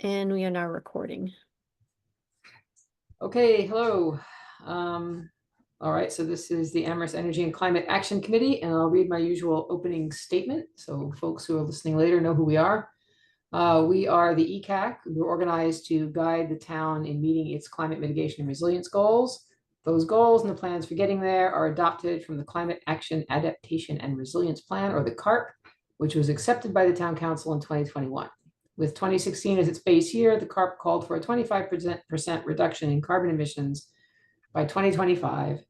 And we are now recording. Okay, hello. All right, so this is the Amherst Energy and Climate Action Committee, and I'll read my usual opening statement so folks who are listening later know who we are. We are the ECAC. We're organized to guide the town in meeting its climate mitigation and resilience goals. Those goals and the plans for getting there are adopted from the Climate Action Adaptation and Resilience Plan, or the CARP, which was accepted by the town council in 2021. With 2016 as its base year, the CARP called for a 25% reduction in carbon emissions by 2025,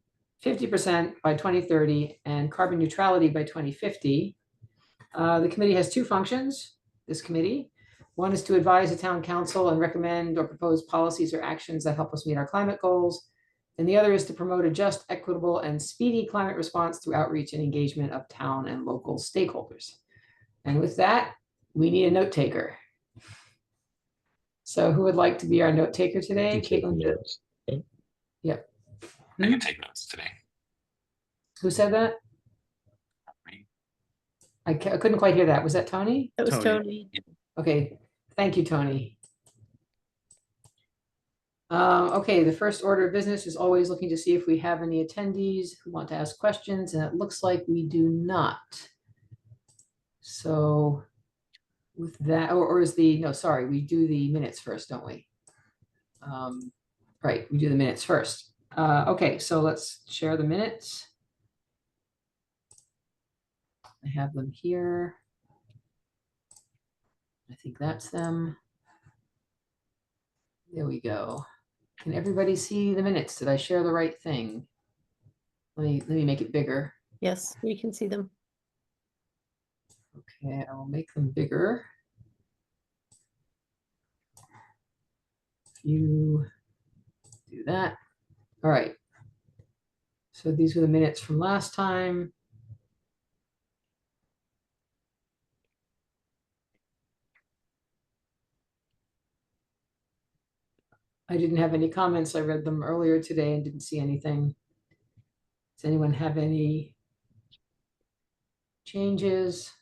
50% by 2030, and carbon neutrality by 2050. The committee has two functions, this committee. One is to advise the town council and recommend or propose policies or actions that help us meet our climate goals. And the other is to promote a just, equitable, and speedy climate response through outreach and engagement of town and local stakeholders. And with that, we need a note taker. So who would like to be our note taker today? Caitlin. Yep. I can take notes today. Who said that? I couldn't quite hear that. Was that Tony? That was Tony. Okay, thank you, Tony. Okay, the first order of business is always looking to see if we have any attendees who want to ask questions, and it looks like we do not. So with that, or is the, no, sorry, we do the minutes first, don't we? Right, we do the minutes first. Okay, so let's share the minutes. I have them here. I think that's them. There we go. Can everybody see the minutes? Did I share the right thing? Let me make it bigger. Yes, we can see them. Okay, I will make them bigger. If you do that. All right. So these were the minutes from last time. I didn't have any comments. I read them earlier today and didn't see anything. Does anyone have any changes?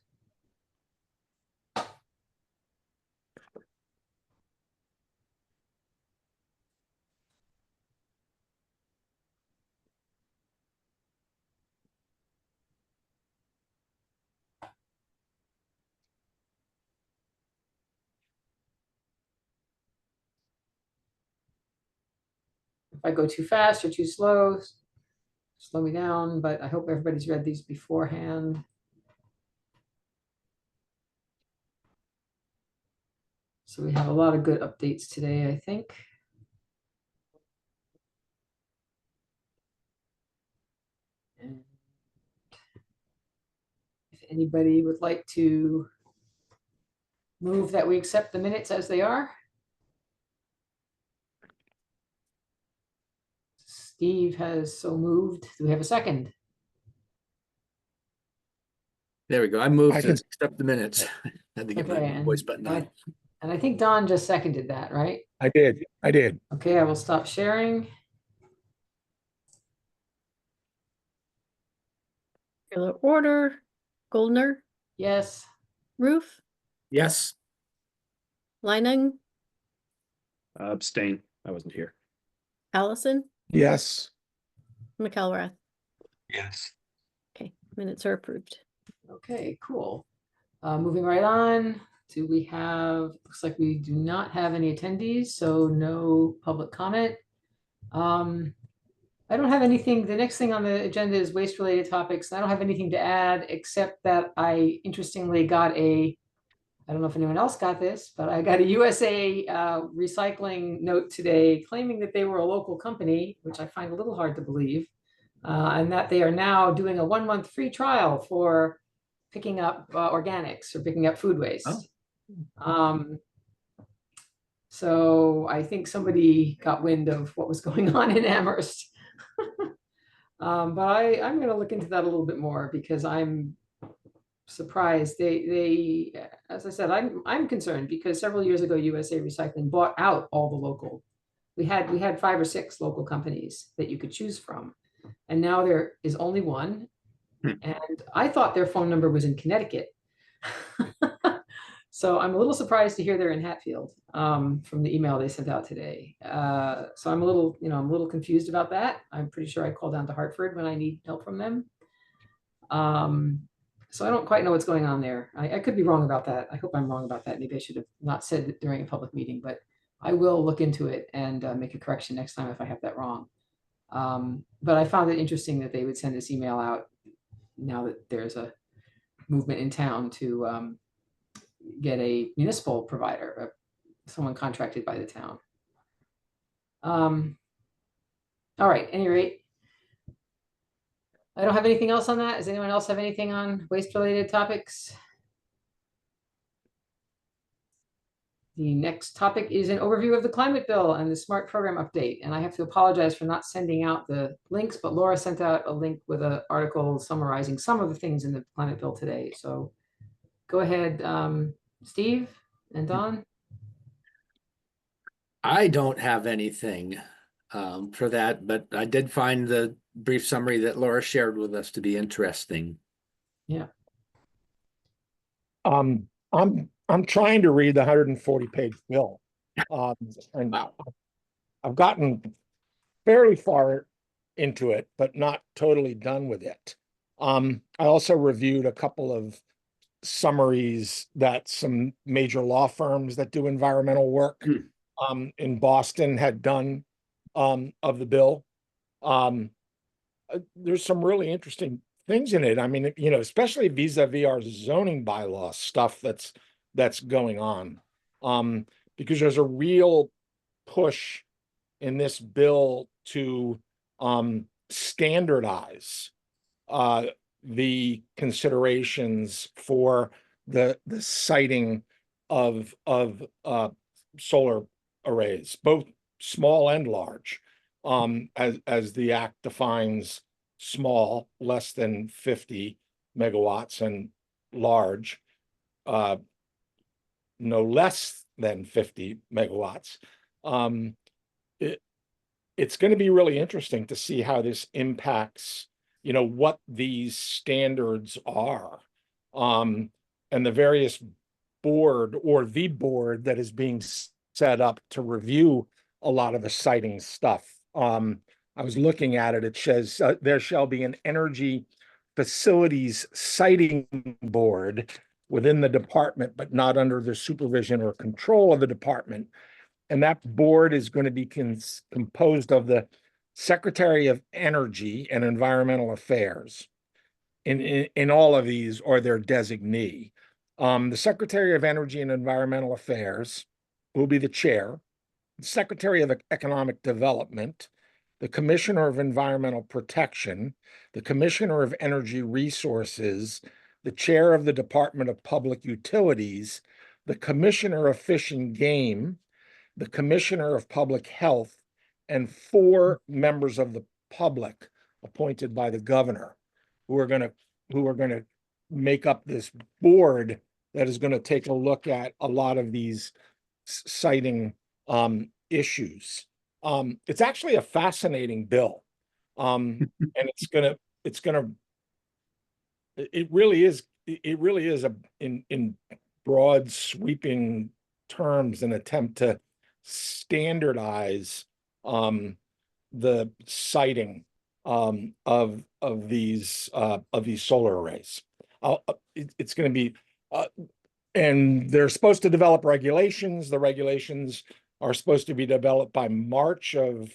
If I go too fast or too slow, slow me down, but I hope everybody's read these beforehand. So we have a lot of good updates today, I think. And if anybody would like to move that we accept the minutes as they are. Steve has so moved. Do we have a second? There we go. I moved to accept the minutes. Had to get Okay, my voice button on. And I think Don just seconded that, right? I did. Okay, I will stop sharing. Regular order. Goldner, Yes. Roof, Yes. Leining, Abstain. I wasn't here. Allison, Yes. McElrath. Yes. Okay, minutes are approved. Okay, cool. Moving right on. Do we have, looks like we do not have any attendees, so no public comment. I don't have anything. The next thing on the agenda is waste related topics. I don't have anything to add except that I interestingly got I don't know if anyone else got this, but I got a USA recycling note today claiming that they were a local company, which I find a little hard to believe, and that they are now doing a 1-month free trial for picking up organics or picking up food waste. Oh. So I think somebody got wind of what was going on in Amherst. But I'm going to look into that a little bit more because I'm surprised. They as I said, I'm concerned because several years ago USA Recycling bought out all the local. We had 5 or 6 local companies that you could choose from, and now there is only one. And I thought their phone number was in Connecticut. So I'm a little surprised to hear they're in Hatfield, from the email they sent out today. So I'm a little, I'm a little confused about that. I'm pretty sure I call down to Hartford when I need help from them. So I don't quite know what's going on there. I could be wrong about that. I hope I'm wrong about that. Maybe I should have not said it during a public meeting, but I will look into it and make a correction next time if I have that wrong. But I found it interesting that they would send this email out now that there's a movement in town to get a municipal provider, someone contracted by the town. All right, at any rate, I don't have anything else on that. Does anyone else have anything on waste-related topics? The next topic is an overview of the climate bill and the SMART program update. And I have to apologize for not sending out the links, but Laura sent out a link with an article summarizing some of the things in the climate bill today. So go ahead, Steve and Don. I don't have anything for that, but I did find the brief summary that Laura shared with us to be interesting. Yeah. I'm trying to read the 140-page bill. And Wow. I've gotten fairly far into it, but not totally done with it. I also reviewed a couple of summaries that some major law firms that do environmental work in Boston had done of the bill. There's some really interesting things in it. I mean, especially vis-a-vis our zoning bylaw stuff that's going on. Because there's a real push in this bill to standardize the considerations for the siting of solar arrays, both small and large, as the act defines small, less than 50 megawatts, and large, no less than 50 megawatts. It's going to be really interesting to see how this impacts, what these standards are, and the various board or the board that is being set up to review a lot of the siting stuff. I was looking at it. It says there shall be an energy facilities siting board within the department, but not under the supervision or control of the department. And that board is going to be composed of the Secretary of Energy and Environmental Affairs in all of these, or their designee. The Secretary of Energy and Environmental Affairs will be the chair, the Secretary of Economic Development, the Commissioner of Environmental Protection, the Commissioner of Energy Resources, the Chair of the Department of Public Utilities, the Commissioner of Fish and Game, the Commissioner of Public Health, and 4 members of the public appointed by the governor who are going to make up this board that is going to take a look at a lot of these siting issues. It's actually a fascinating bill. And it really is in broad sweeping terms an attempt to standardize the siting of these solar arrays. It's going to be and they're supposed to develop regulations. The regulations are supposed to be developed by March of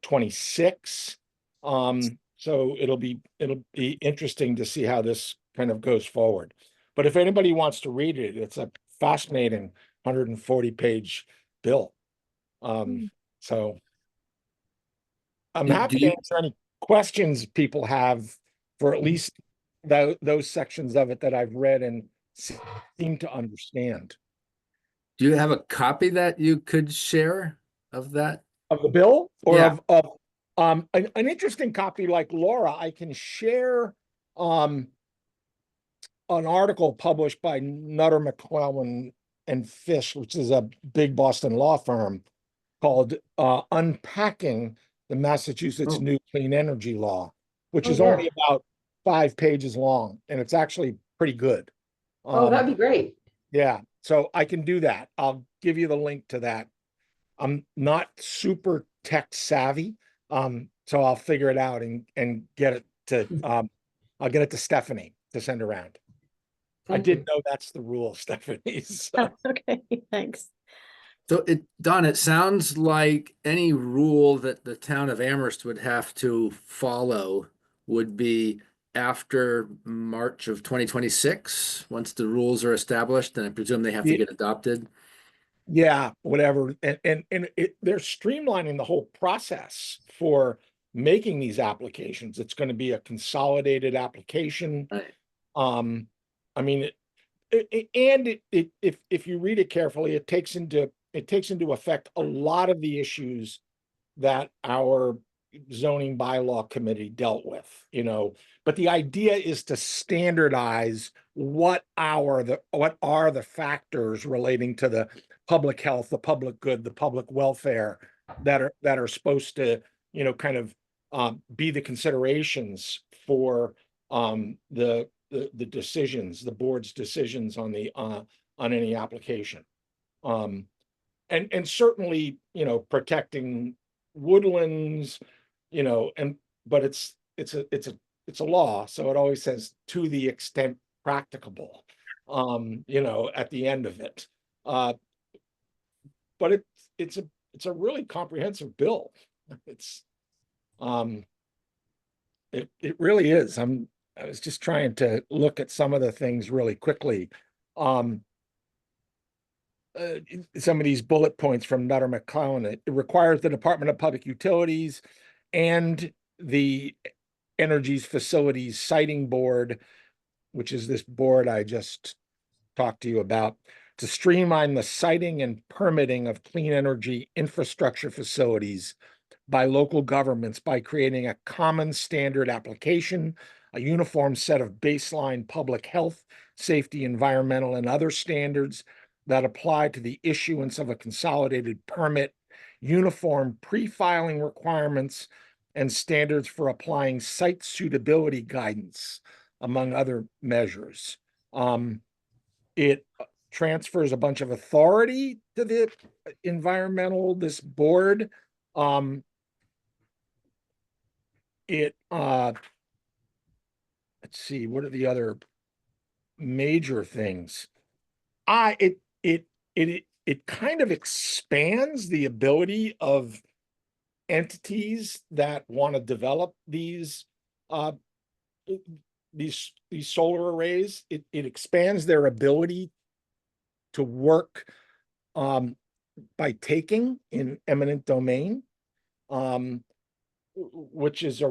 26. So it'll be interesting to see how this kind of goes forward. But if anybody wants to read it, it's a fascinating 140-page bill. So I'm happy to answer any questions people have for at least those sections of it that I've read and seem to understand. Do you have a copy that you could share of that? Of the bill, or Yeah. of an interesting copy like Laura? I can share an article published by Nutter, McClellan and Fish, which is a big Boston law firm, called Unpacking the Massachusetts New Clean Energy Law, which is only about 5 pages long, and it's actually pretty good. Oh, that'd be great. Yeah, So I can do that. I'll give you the link to that. I'm not super tech savvy, so I'll figure it out and get it to, I'll get it to Stephanie to send around. I Thank you. did know that's the rule, Stephanie. So, Okay, thanks. So Don, it sounds like any rule that the town of Amherst would have to follow would be after March of 2026, once the rules are established, and I presume they have to Yeah. get adopted. yeah, whatever. And they're streamlining the whole process for making these applications. It's going to be a consolidated application. Right. I mean, if you read it carefully, it takes into effect a lot of the issues that our zoning bylaw committee dealt with, but the idea is to standardize what are the factors relating to the public health, the public good, the public welfare that are supposed to, kind of be the considerations for the decisions, the board's decisions on any application. And certainly, protecting woodlands, but it's a law, so it always says to the extent practicable, at the end of it. But it's a really comprehensive bill. It really is. I was just trying to look at some of the things really quickly. Some of these bullet points from Nutter McClellan. It requires the Department of Public Utilities and the Energy's Facilities Siting Board, which is this board I just talked to you about, to streamline the siting and permitting of clean energy infrastructure facilities by local governments by creating a common standard application, a uniform set of baseline public health, safety, environmental, and other standards that apply to the issuance of a consolidated permit, uniform pre-filing requirements, and standards for applying site suitability guidance, among other measures. It transfers a bunch of authority to the this board. Let's see, what are the other major things? It kind of expands the ability of entities that want to develop these solar arrays. It expands their ability to work by taking in eminent domain, which is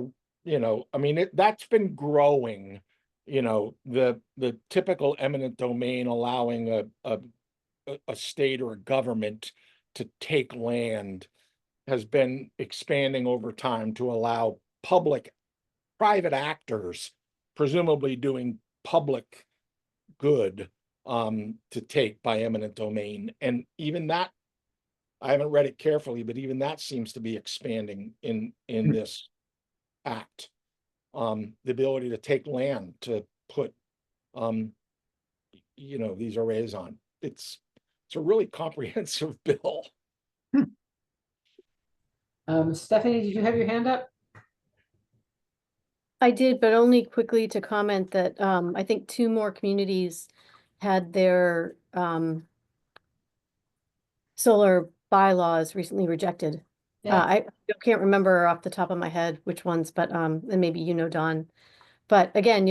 that's been growing. The typical eminent domain allowing a state or a government to take land has been expanding over time to allow private actors, presumably doing public good, to take by eminent domain. And even that, I haven't read it carefully, but even that seems to be expanding in this act. The ability to take land to put these arrays on. It's a really comprehensive bill. Stephanie, did you have your hand up? I did, but only quickly to comment that I think 2 more communities had their solar bylaws recently rejected. Yeah. I can't remember off the top of my head which ones, but and maybe Don. But again,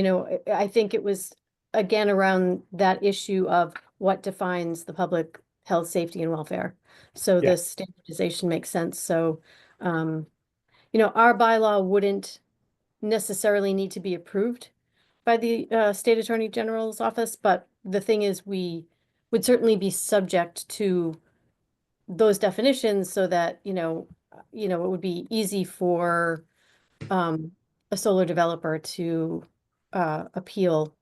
I think it was again around that issue of what defines the public health, safety, and welfare. So Yeah. the standardization makes sense. So, our bylaw wouldn't necessarily need to be approved by the State Attorney General's office, but the thing is, we would certainly be subject to those definitions so that, it would be easy for a solar developer to appeal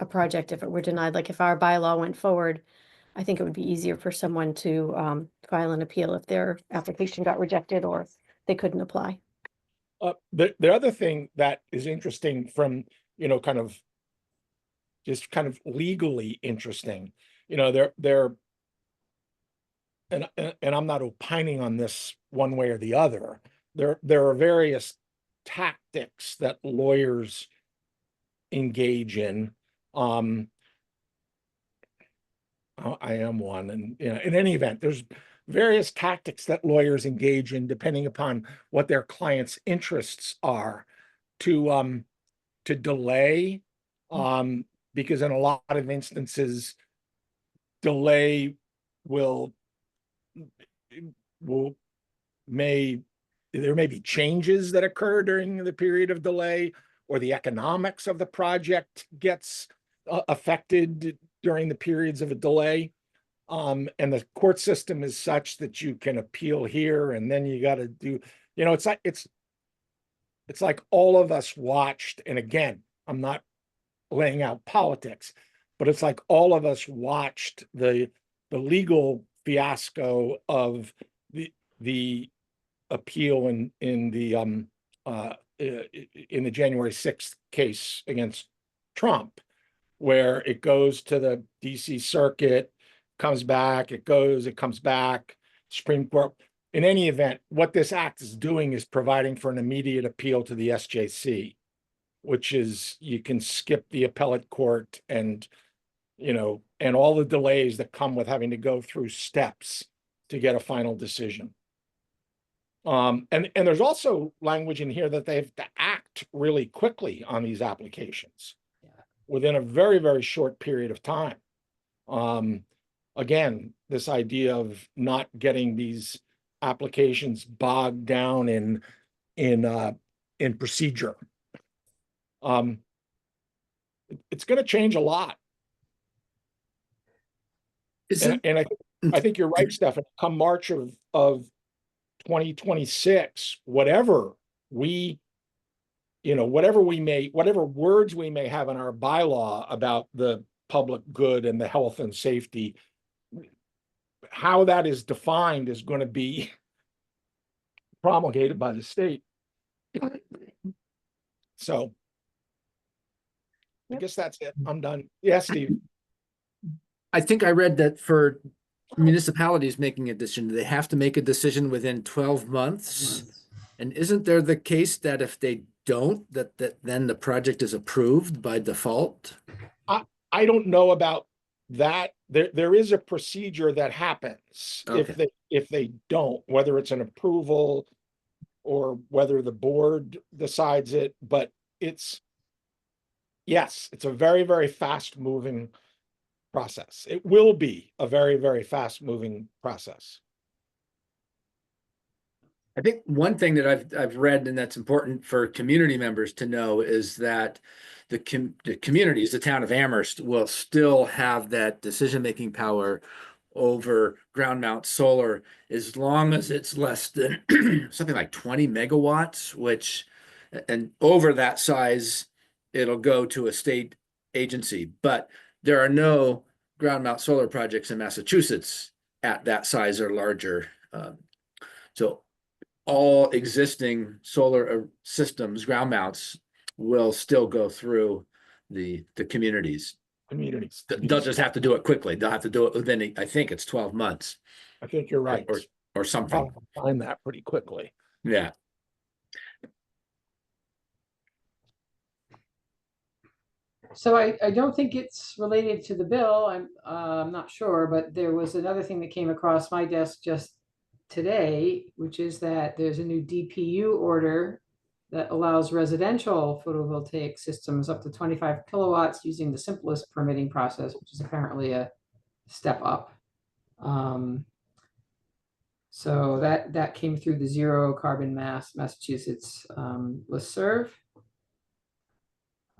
a project if it were denied. Like if our bylaw went forward, I think it would be easier for someone to file an appeal if their application got rejected or they couldn't apply. The other thing that is interesting from, kind of legally interesting, you know, and I'm not opining on this one way or the other. There are various tactics that lawyers engage in. I am one, and you know, in any event, there's various tactics that lawyers engage in depending upon what their clients' interests are to delay, because in a lot of instances, delay will there may be changes that occur during the period of delay, or the economics of the project gets affected during the periods of a delay. And the court system is such that you can appeal here, and then you got to do, you know, it's like all of us watched, and again, I'm not laying out politics, but it's like all of us watched the legal fiasco of the appeal in the January 6th case against Trump, where it goes to the DC Circuit, comes back, it comes back, Supreme Court. In any event, what this act is doing is providing for an immediate appeal to the SJC, which is you can skip the appellate court and, you know, and all the delays that come with having to go through steps to get a final decision. And there's also language in here that they have to act really quickly on these applications within a very, very short period of time. Again, this idea of not getting these applications bogged down in procedure. It's going to change a lot. And I think you're right, Stefan. Come March of 2026, whatever words we may have in our bylaw about the public good and the health and safety, how that is defined is going to be promulgated by the state. So I guess that's it. I'm done. Yeah, Steve. I think I read that for municipalities making a decision, they have to make a decision within 12 months. And isn't there the case that if they don't, that then the project is approved by default? I don't know about that. There is a procedure that happens if they don't, whether it's an approval or whether the board decides it, but it's a very, very fast moving process. It will be a very, very fast moving process. I think one thing that I've read, and that's important for community members to know, is that the communities, the town of Amherst, will still have that decision-making power over ground mount solar as long as it's less than something like 20 megawatts, and over that size, it'll go to a state agency. But there are no ground mount solar projects in Massachusetts at that size or larger. So all existing solar systems, ground mounts, will still go through the communities. They'll just have to do it quickly. They'll have to do it within, I think it's 12 months. I think you're right. Or something. I'll find that pretty quickly. Yeah. So I don't think it's related to the bill. I'm not sure, but there was another thing that came across my desk just today, which is that there's a new DPU order that allows residential photovoltaic systems up to 25 kilowatts using the simplest permitting process, which is apparently a step up. So that came through the Zero Carbon Massachusetts listserv.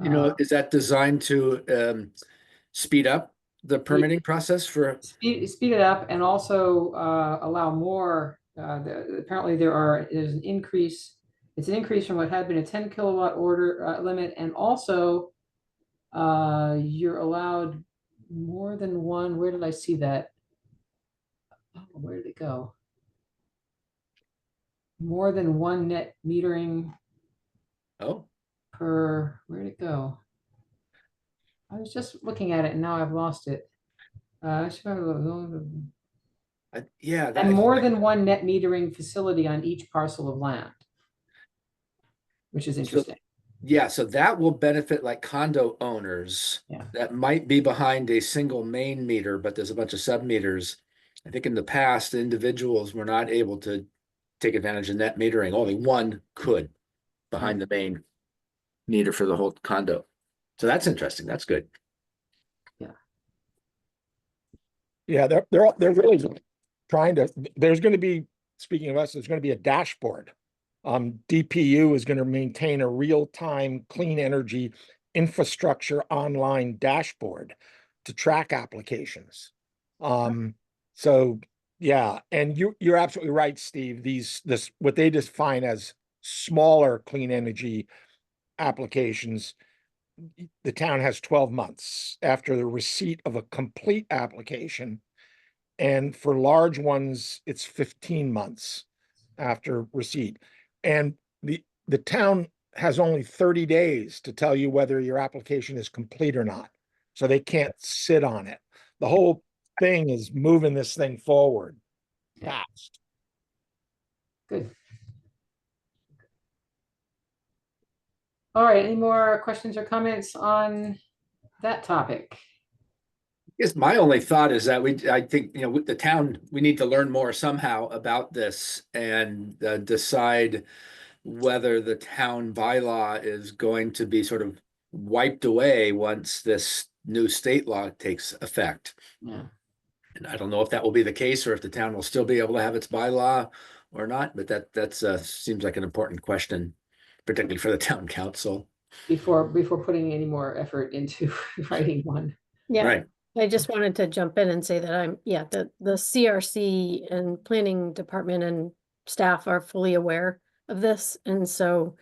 You know, is that designed to speed up the permitting process for speed it up, and also allow more? Apparently there's an increase. It's an increase from what had been a 10 kilowatt order limit, and also you're allowed more than one. Where did I see that? Oh, where did it go? More than one net metering. Oh. Where'd it go? I was just looking at it and now I've lost it. should I- Yeah, And more than one net metering facility on each parcel of land. Which is interesting. yeah, so that will benefit like condo owners. Yeah. That might be behind a single main meter, but there's a bunch of sub meters. I think in the past, individuals were not able to take advantage of net metering. Only one could behind the main meter for the whole condo. So that's interesting. That's good. Yeah, they're really trying to, there's gonna be, speaking of us, there's gonna be a dashboard. DPU is gonna maintain a real-time clean energy infrastructure online dashboard to track applications. So yeah, and you're absolutely right, Steve. This what they define as smaller clean energy applications, the town has 12 months after the receipt of a complete application. And for large ones, it's 15 months after receipt. And the town has only 30 days to tell you whether your application is complete or not. So they can't sit on it. The whole thing is moving this thing forward fast. Good. All right, any more questions or comments on that topic? Yes, my only thought is that I think, with the town, we need to learn more somehow about this and decide whether the town bylaw is going to be sort of wiped away once this new state law takes effect. Yeah. And I don't know if that will be the case or if the town will still be able to have its bylaw or not, but that seems like an important question, particularly for the town council. Before putting any more effort into writing one. Yeah, Right. I just wanted to jump in and say that the CRC and planning department and staff are fully aware of this. And so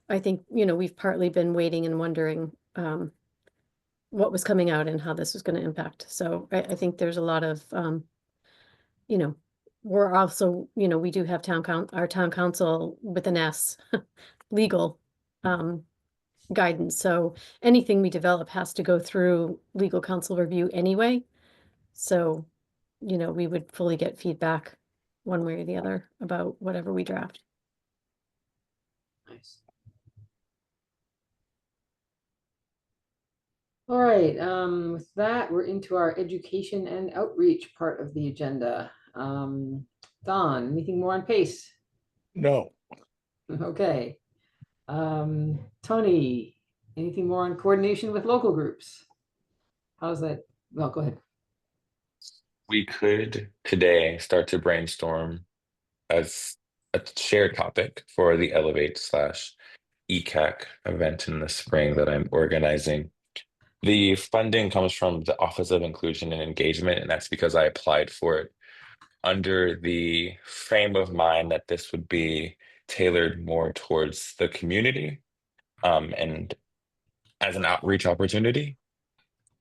I think, we've partly been waiting and wondering what was coming out and how this was going to impact. So I think there's a lot of, we're also, we do have our town council with an S, legal guidance. So anything we develop has to go through legal counsel review anyway. So, we would fully get feedback one way or the other about whatever we draft. Nice. All right, with that, we're into our education and outreach part of the agenda. Don, anything more on PACE? No, Okay. Tony, anything more on coordination with local groups? How's that? Well, go ahead. We could today start to brainstorm as a shared topic for the Elevate/ECAC event in the spring that I'm organizing. The funding comes from the Office of Inclusion and Engagement, and that's because I applied for it under the frame of mind that this would be tailored more towards the community, and as an outreach opportunity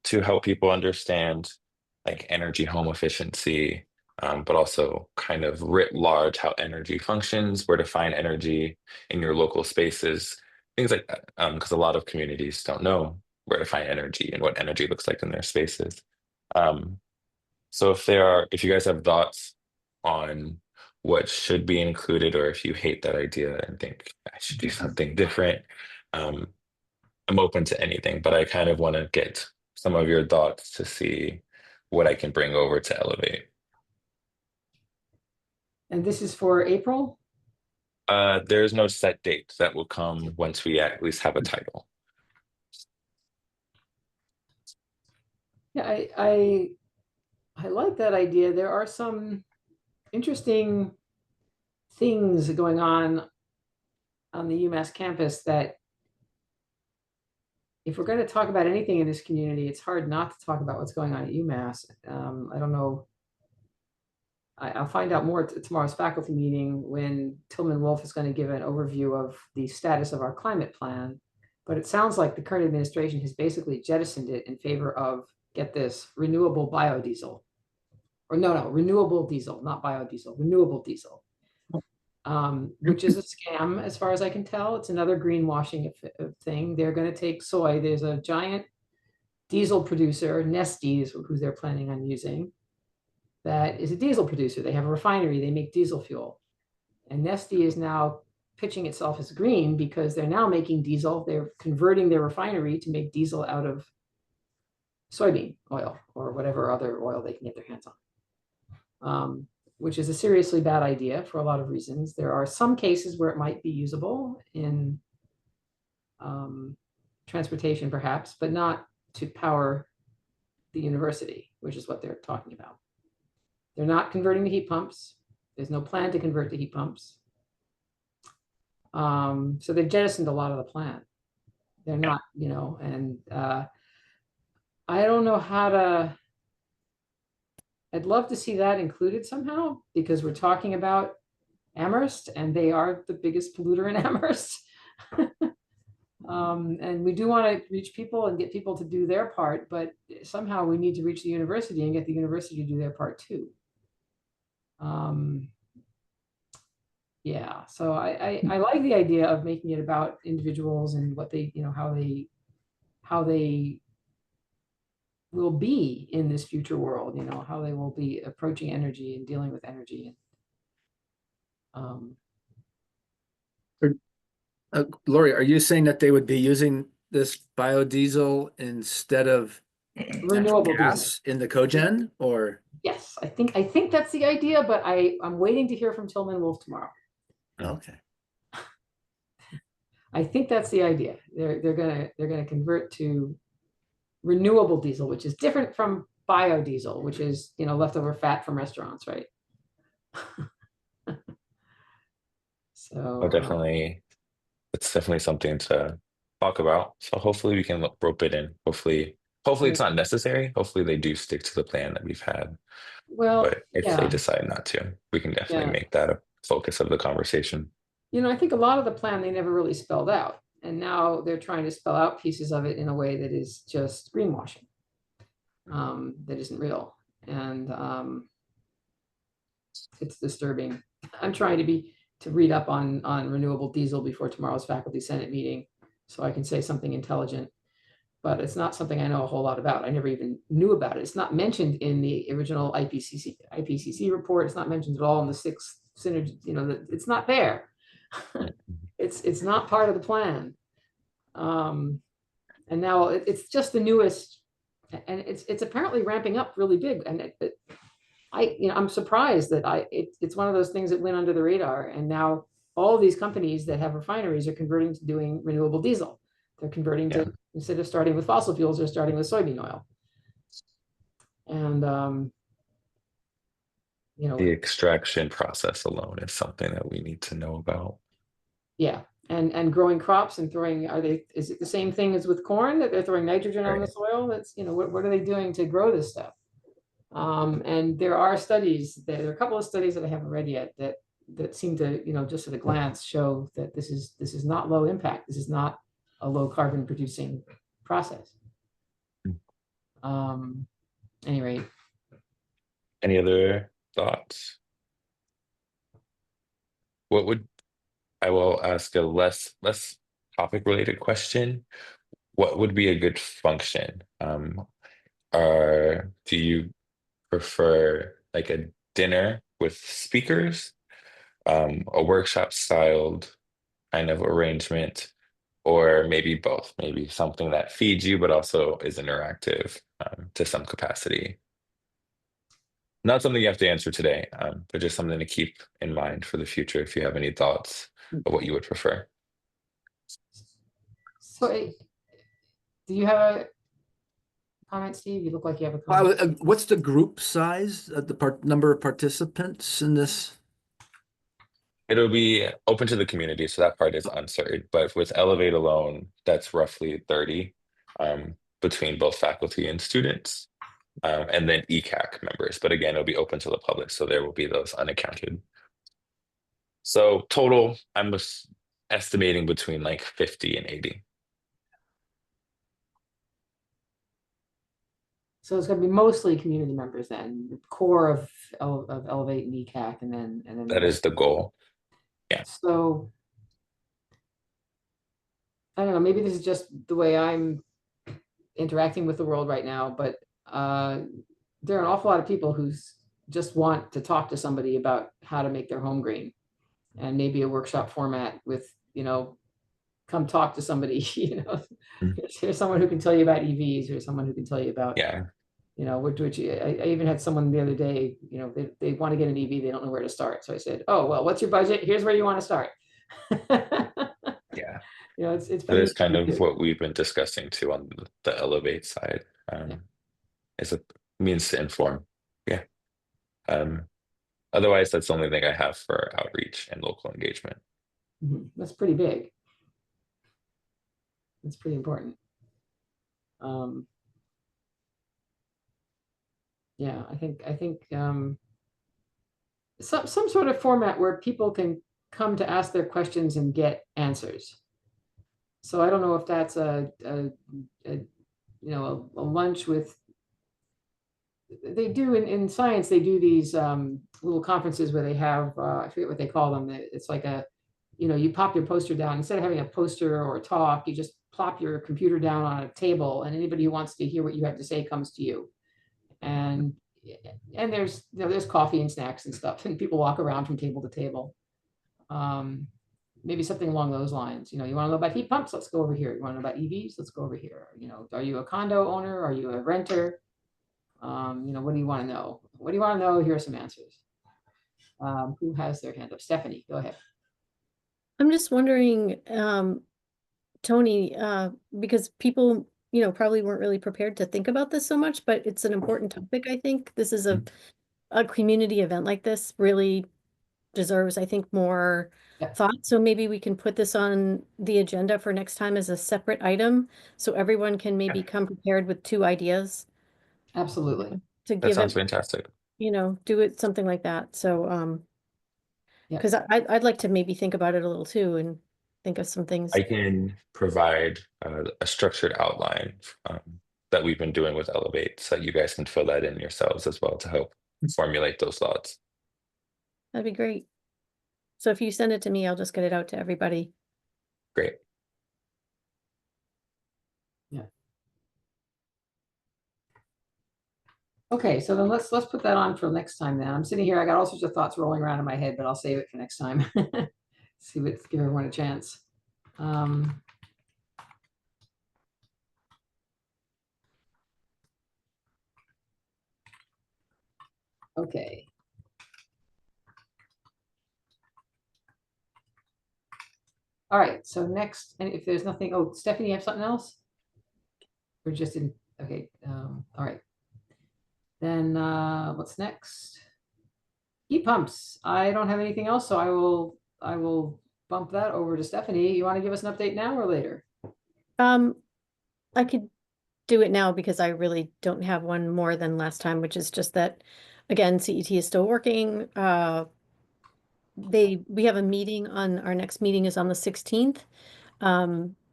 to help people understand like energy home efficiency, but also kind of writ large how energy functions, where to find energy in your local spaces, things like that. Because a lot of communities don't know where to find energy and what energy looks like in their spaces. So if you guys have thoughts on what should be included, or if you hate that idea and think I should do something different, I'm open to anything, but I kind of want to get some of your thoughts to see what I can bring over to Elevate. And this is for April? There's no set date. That will come once we at least have a title. Yeah, I like that idea. There are some interesting things going on the UMass campus that if we're going to talk about anything in this community, it's hard not to talk about what's going on at UMass. I don't know. I'll find out more at tomorrow's faculty meeting when Tillman Wolf is going to give an overview of the status of our climate plan. But it sounds like the current administration has basically jettisoned it in favor of, get this, renewable biodiesel. Or no, renewable diesel, not biodiesel, renewable diesel. Which is a scam as far as I can tell. It's another greenwashing thing. They're going to take soy. There's a giant diesel producer, Neste is who they're planning on using, that is a diesel producer. They have a refinery, they make diesel fuel. And Neste is now pitching itself as green because they're now making diesel. They're converting their refinery to make diesel out of soybean oil or whatever other oil they can get their hands on, which is a seriously bad idea for a lot of reasons. There are some cases where it might be usable in transportation perhaps, but not to power the university, which is what they're talking about. They're not converting to heat pumps. There's no plan to convert to heat pumps. So they've jettisoned a lot of the plan. They're not, you know, and I don't know how to, I'd love to see that included somehow because we're talking about Amherst and they are the biggest polluter in Amherst. And we do want to reach people and get people to do their part, but somehow we need to reach the university and get the university to do their part too. Yeah, so I like the idea of making it about individuals and what they, you know, how they will be in this future world, you know, how they will be approaching energy and dealing with energy. Lori, are you saying that they would be using this biodiesel instead of natural Renewable gas diesel. in the cogen, or? Yes, I think that's the idea, but I'm waiting to hear from Tillman Wolf tomorrow. Okay. I think that's the idea. They're gonna convert to renewable diesel, which is different from biodiesel, which is, you know, leftover fat from restaurants, right? So Definitely, it's definitely something to talk about. So hopefully we can rope it in. Hopefully it's not necessary. Hopefully they do stick to the plan that we've had. well, But if they yeah, decide not to, we can definitely Yeah. make that a focus of the conversation. you know, I think a lot of the plan they never really spelled out, and now they're trying to spell out pieces of it in a way that is just greenwashing, that isn't real, and it's disturbing. I'm trying to read up on renewable diesel before tomorrow's faculty senate meeting, so I can say something intelligent. But it's not something I know a whole lot about. I never even knew about it. It's not mentioned in the original IPCC report. It's not mentioned at all in the sixth synergy. You know, it's not there. It's not part of the plan. And now it's just the newest, and it's apparently ramping up really big. And I'm surprised that it's one of those things that went under the radar. And now all of these companies that have refineries are converting to doing renewable diesel. They're converting to, instead of starting with fossil fuels, they're starting with soybean oil. And, you know, The extraction process alone is something that we need to know about. yeah. And growing crops and is it the same thing as with corn that they're throwing nitrogen on the Right. soil? That's, you know, what are they doing to grow this stuff? And there are studies, there are a couple of studies that I haven't read yet that seem to, you know, just at a glance show that this is not low impact. This is not a low carbon producing process. Any rate. Any other thoughts? I will ask a less topic related question. What would be a good function? Do you prefer like a dinner with speakers, a workshop styled kind of arrangement, or maybe both? Maybe something that feeds you but also is interactive to some capacity. Not something you have to answer today, but just something to keep in mind for the future if you have any thoughts of what you would prefer. So do you have a comment, Steve? You look like you have a comment. What's the group size, the number of participants in this? It'll be open to the community, so that part is uncertain. But with Elevate alone, that's roughly 30 between both faculty and students, and then ECAC members. But again, it'll be open to the public, so there will be those unaccounted. So total, I'm estimating between like 50 and 80. So it's going to be mostly community members then, the core of Elevate and ECAC, and then That is the goal. Yeah. So I don't know, maybe this is just the way I'm interacting with the world right now, but there are an awful lot of people who just want to talk to somebody about how to make their home green, and maybe a workshop format with, come talk to somebody, Mm. here's someone who can tell you about EVs, here's someone who can tell you about, Yeah. which I even had someone the other day, they want to get an EV, they don't know where to start. So I said, oh, well, what's your budget? Here's where you want to start. Yeah. It's That been is kind neat to of do. what we've been discussing too on the Elevate side. Is a means to inform. Yeah. Otherwise, that's the only thing I have for outreach and local engagement. That's pretty big. That's pretty important. Yeah, I think some sort of format where people can come to ask their questions and get answers. So I don't know if that's a lunch with, they do in science, they do these little conferences where they have, I forget what they call them. It's like you pop your poster down. Instead of having a poster or a talk, you just plop your computer down on a table, and anybody who wants to hear what you have to say comes to you. And there's coffee and snacks and stuff, and people walk around from table to table. Maybe something along those lines. You want to know about heat pumps? Let's go over here. You want to know about EVs? Let's go over here. Are you a condo owner? Are you a renter? What do you want to know? What do you want to know? Here are some answers. Who has their hand up? Stephanie, go ahead. I'm just wondering, Tony, because people, probably weren't really prepared to think about this so much, but it's an important topic, I think. This is a community event like this really deserves, I think, more Yep. thought. So maybe we can put this on the agenda for next time as a separate item, so everyone can maybe come prepared with 2 ideas Absolutely. to That give sounds it, fantastic. do it something like that. So, Yep. because I'd like to maybe think about it a little too and think of some things. I can provide a structured outline that we've been doing with Elevate, so you guys can fill that in yourselves as well to help formulate those thoughts. That'd be great. So if you send it to me, I'll just get it out to everybody. Great. Okay, so then let's put that on for next time then. I'm sitting here, I got all sorts of thoughts rolling around in my head, but I'll save it for next time. Give everyone a chance. Okay. All right, so next, and if there's nothing, oh, Stephanie, you have something else? We're just in, okay, all right. Then what's next? Heat pumps. I don't have anything else, so I will bump that over to Stephanie. You want to give us an update now or later? I could do it now because I really don't have one more than last time, which is just that, again, CET is still working. We have a meeting our next meeting is on the 16th.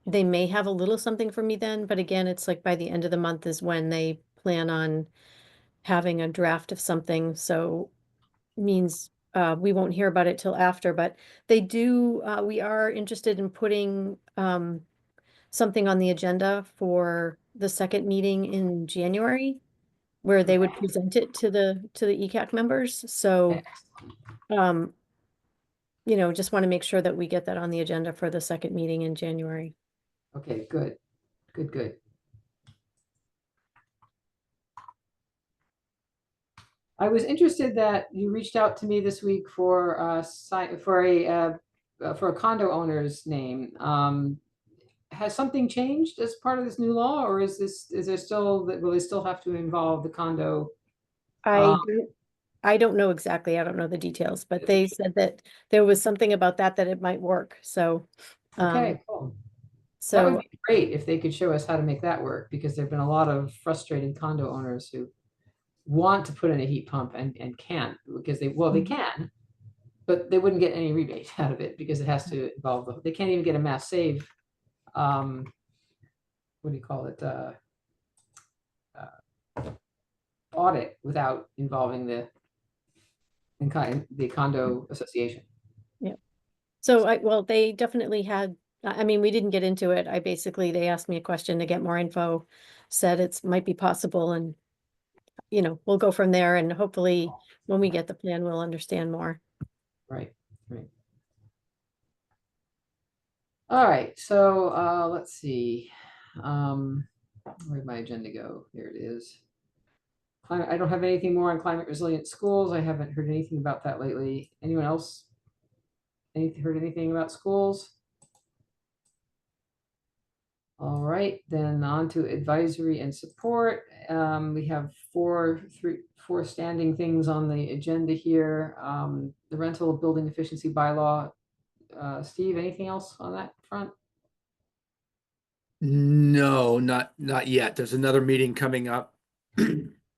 They may have a little something for me then, but again, it's like by the end of the month is when they plan on having a draft of something. So means we won't hear about it till after, but we are interested in putting something on the agenda for the second meeting in January, where they would present it to the ECAC members. So, just want to make sure that we get that on the agenda for the second meeting in January. Okay, good. I was interested that you reached out to me this week for a condo owner's name. Has something changed as part of this new law, or will they still have to involve the condo? I don't know exactly. I don't know the details, but they said that there was something about that it might work. So, okay, cool. So that would be great if they could show us how to make that work, because there've been a lot of frustrated condo owners who want to put in a heat pump and can't, because they can, but they wouldn't get any rebate out of it because it has to involve they can't even get a mass save. What do you call it? Audit without involving the condo association. Yeah. So they definitely had I mean, we didn't get into it. I basically, they asked me a question to get more info, said it's might be possible, and we'll go from there, and hopefully when we get the plan, we'll understand more. Right, right. All right, so let's see. Where'd my agenda go? Here it is. I don't have anything more on climate resilient schools. I haven't heard anything about that lately. Anyone else? Heard anything about schools? All right, then on to advisory and support. We have four standing things on the agenda here. The rental building efficiency bylaw. Steve, anything else on that front? No, not yet. There's another meeting coming up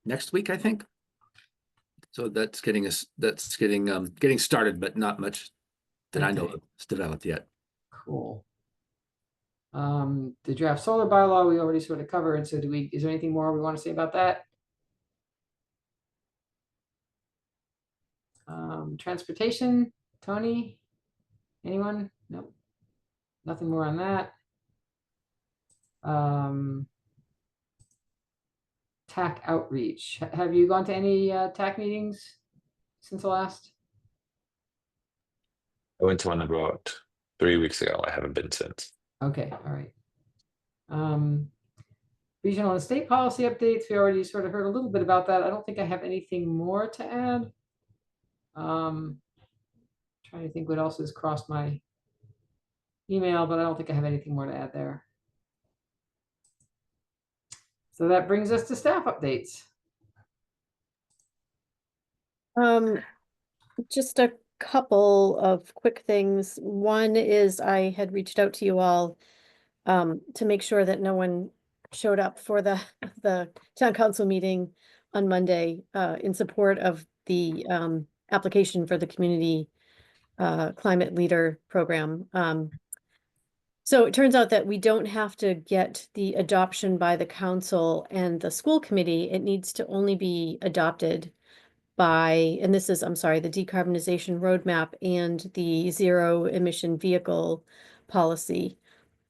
next week, I think. So that's getting started, but not much that I know Okay. of is developed yet. Cool. The draft solar bylaw we already sort of covered. So is there anything more we want to say about that? Transportation, Tony, anyone? Nope. Nothing more on that. TAC outreach. Have you gone to any TAC meetings since the last? I went to one about 3 weeks ago. I haven't been since. Okay, all right. Regional and state policy updates. We already sort of heard a little bit about that. I don't think I have anything more to add. Trying to think what else has crossed my email, but I don't think I have anything more to add there. So that brings us to staff updates. Just a couple of quick things. One is I had reached out to you all to make sure that no one showed up for the town council meeting on Monday in support of the application for the community climate leader program. So it turns out that we don't have to get the adoption by the council and the school committee. It needs to only be adopted by, and this is, I'm sorry, the decarbonization roadmap and the zero emission vehicle policy.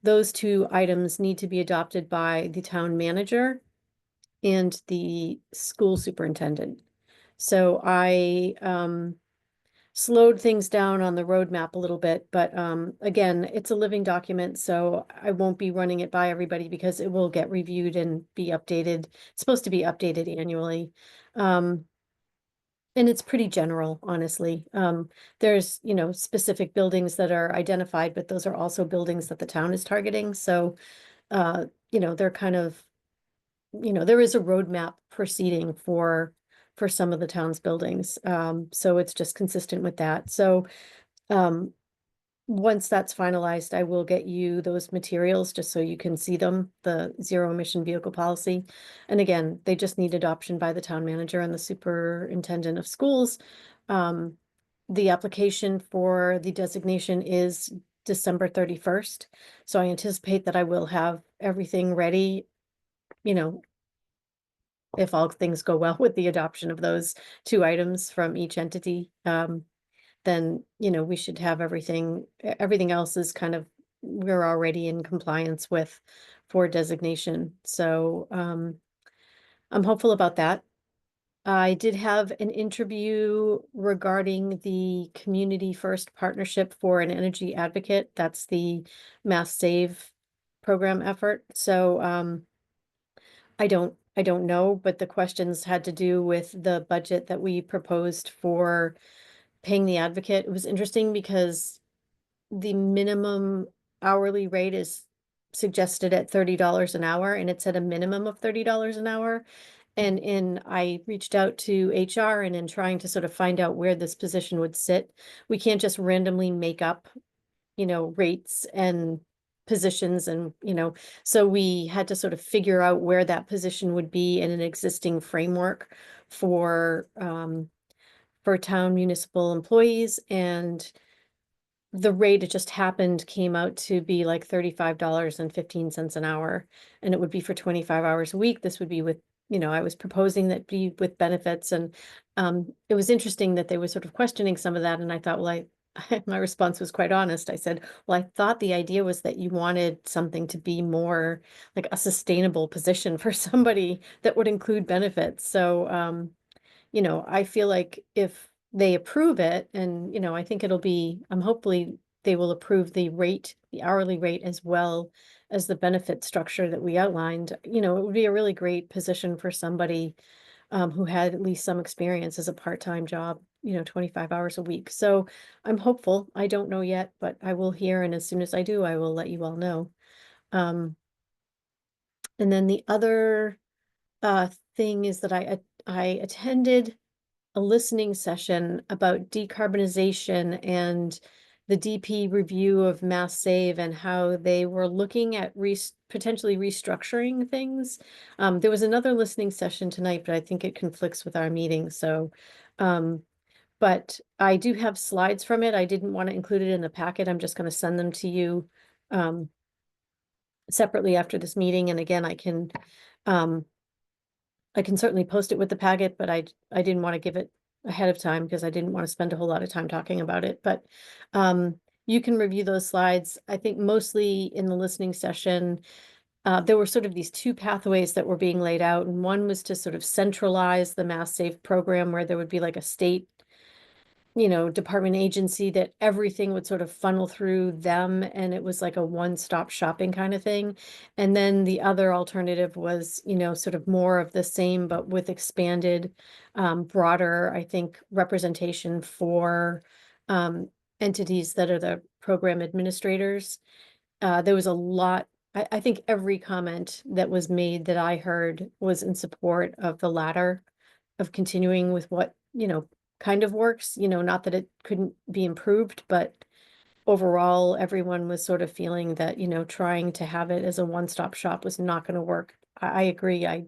Those two items need to be adopted by the town manager and the school superintendent. So I slowed things down on the roadmap a little bit, but again, it's a living document, so I won't be running it by everybody because it will get reviewed and be updated. It's supposed to be updated annually. And it's pretty general, honestly. There's, specific buildings that are identified, but those are also buildings that the town is targeting. So, they're kind of, there is a roadmap proceeding for some of the town's buildings. So it's just consistent with that. So, once that's finalized, I will get you those materials just so you can see them, the zero emission vehicle policy. And again, they just need adoption by the town manager and the superintendent of schools. The application for the designation is December 31st. So I anticipate that I will have everything ready, if all things go well with the adoption of those two items from each entity. Then, we should have everything else is kind of, we're already in compliance with for designation. So, I'm hopeful about that. I did have an interview regarding the Community First Partnership for an Energy Advocate. That's the Mass Save program effort. So, I don't know, but the questions had to do with the budget that we proposed for paying the advocate. It was interesting because the minimum hourly rate is suggested at $30 an hour, and it's at a minimum of $30 an hour. And I reached out to HR, and in trying to sort of find out where this position would sit, we can't just randomly make up, rates and positions and, so we had to sort of figure out where that position would be in an existing framework for town municipal employees, and the rate, it just happened, came out to be like $35.15 an hour, and it would be for 25 hours a week. This would be with, I was proposing that be with benefits, and it was interesting that they were sort of questioning some of that, and I thought, well, my response was quite honest. I said, well, I thought the idea was that you wanted something to be more like a sustainable position for somebody that would include benefits. So, I feel like if they approve it and, I think hopefully they will approve the rate, the hourly rate as well as the benefit structure that we outlined, it would be a really great position for somebody who had at least some experience as a part-time job, 25 hours a week. So I'm hopeful. I don't know yet, but I will hear. And as soon as I do, I will let you all know. Um, and then the other thing is that I attended a listening session about decarbonization and the DP review of Mass Save and how they were looking at potentially restructuring things. There was another listening session tonight, but I think it conflicts with our meeting. So, but I do have slides from it. I didn't want to include it in the packet. I'm just going to send them to you separately after this meeting. And again, I can certainly post it with the packet, but I didn't want to give it ahead of time because I didn't want to spend a whole lot of time talking about it. But you can review those slides. I think mostly in the listening session, there were sort of these two pathways that were being laid out. And one was to sort of centralize the Mass Save program where there would be like a state department agency that everything would sort of funnel through them and it was like a one-stop shopping kind of thing. And then the other alternative was, sort of more of the same, but with expanded, broader, I think, representation for entities that are the program administrators. There was a lot, I think every comment that was made that I heard was in support of the latter, of continuing with what, kind of works, not that it couldn't be improved, but overall, everyone was sort of feeling that, trying to have it as a one-stop shop was not going to work. I agree. I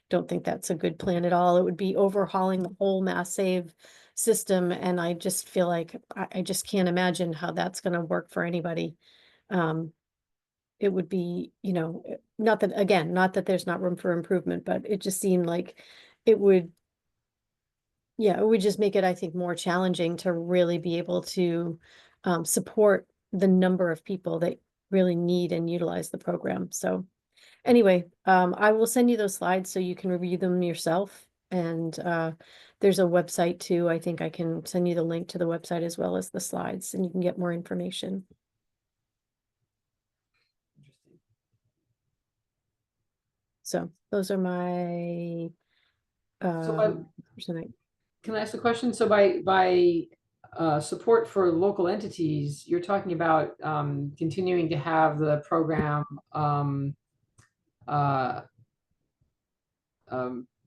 don't think that's a good plan at all. It would be overhauling the whole Mass Save system. And I just feel like I just can't imagine how that's going to work for anybody. It would be, not that there's not room for improvement, but it just seemed like it would just make it, I think, more challenging to really be able to support the number of people that really need and utilize the program. So anyway, I will send you those slides so you can review them yourself. And there's a website too. I think I can send you the link to the website as well as the slides and you can get more information. Interesting. So those are my tonight. Can I ask a question? So by support for local entities, you're talking about continuing to have the program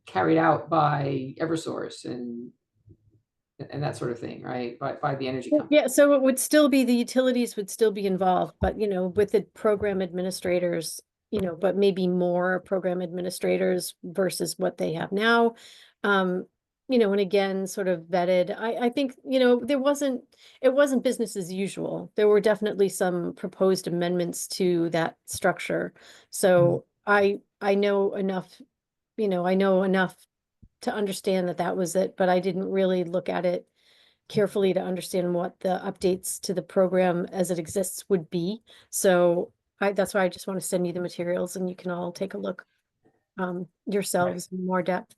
carried out by Eversource and that sort of thing, right? By the energy company. Yeah, so it would still be, the utilities would still be involved, but with the program administrators, but maybe more program administrators versus what they have now. And again, sort of vetted. I think, it wasn't business as usual. There were definitely some proposed amendments to that structure. So I know enough, to understand that that was it, but I didn't really look at it carefully to understand what the updates to the program as it exists would be. So that's why I just want to send you the materials and you can all take a look yourselves in more depth.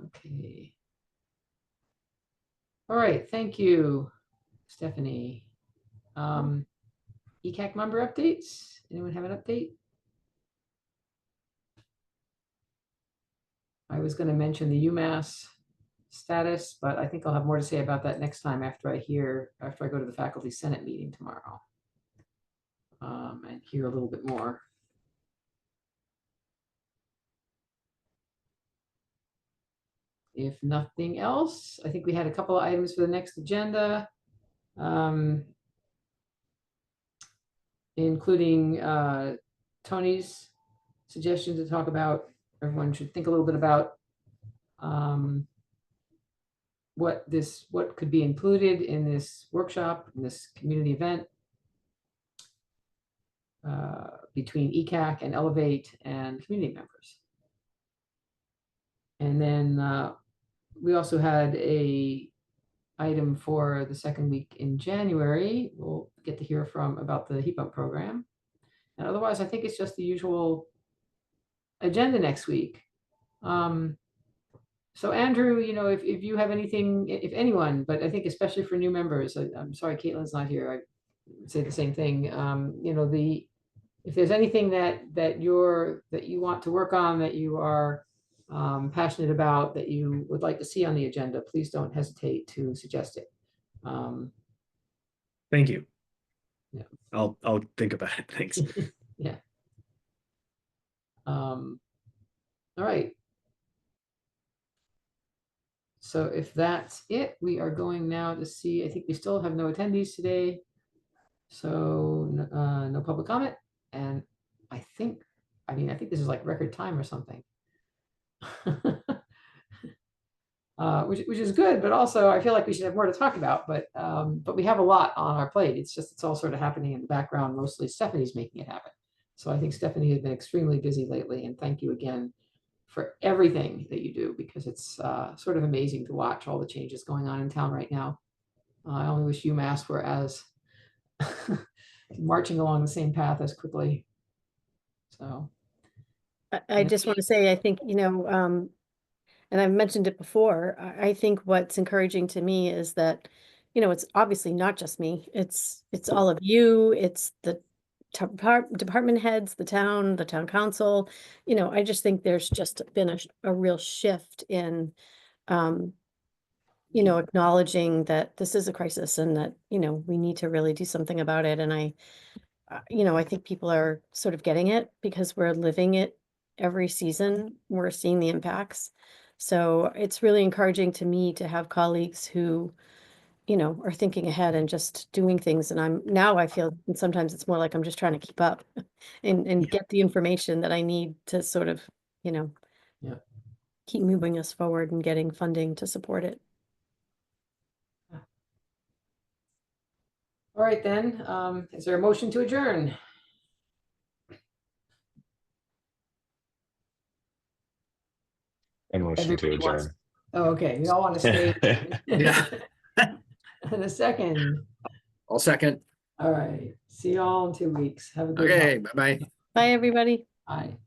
Okay. All right, thank you, Stephanie. ECAC member updates? Anyone have an update? I was going to mention the UMass status, but I think I'll have more to say about that next time after I go to the faculty senate meeting tomorrow and hear a little bit more. If nothing else, I think we had a couple of items for the next agenda, including Tony's suggestion to talk about, everyone should think a little bit about what could be included in this workshop, in this community event between ECAC and Elevate and community members. And then we also had a item for the second week in January. We'll get to hear about the heat pump program. And otherwise, I think it's just the usual agenda next week. So Andrew, if you have anything, if anyone, but I think especially for new members, I'm sorry, Caitlin's not here. I would say the same thing. If there's anything that you want to work on, that you are passionate about, that you would like to see on the agenda, please don't hesitate to suggest it. Thank you. Yeah. I'll think about it. Thanks. Yeah. All right. So if that's it, we are going now to see, I think we still have no attendees today. So no public comment. And I think this is like record time or something. Which is good, but also I feel like we should have more to talk about, but we have a lot on our plate. It's all sort of happening in the background. Mostly Stephanie's making it happen. So I think Stephanie has been extremely busy lately, and thank you again for everything that you do, because it's sort of amazing to watch all the changes going on in town right now. I only wish UMass were as marching along the same path as quickly. So I just want to say, I think, and I've mentioned it before, I think what's encouraging to me is that, it's obviously not just me. It's all of you. It's the department heads, the town council. I just think there's just been a real shift in, acknowledging that this is a crisis and that, we need to really do something about it. And I think people are sort of getting it because we're living it every season. We're seeing the impacts. So it's really encouraging to me to have colleagues who, are thinking ahead and just doing things. And I feel, and sometimes it's more like I'm just trying to keep up and get the information that I need to sort of, Yeah. keep moving us forward and getting funding to support it. All right, then, is there a motion to adjourn? And motion to Everybody wants- adjourn. Oh, okay, we all want to stay. Yeah. And a second. I'll second. All right, see you all in 2 weeks. Have a good Okay, one. bye-bye. Bye, everybody. Bye.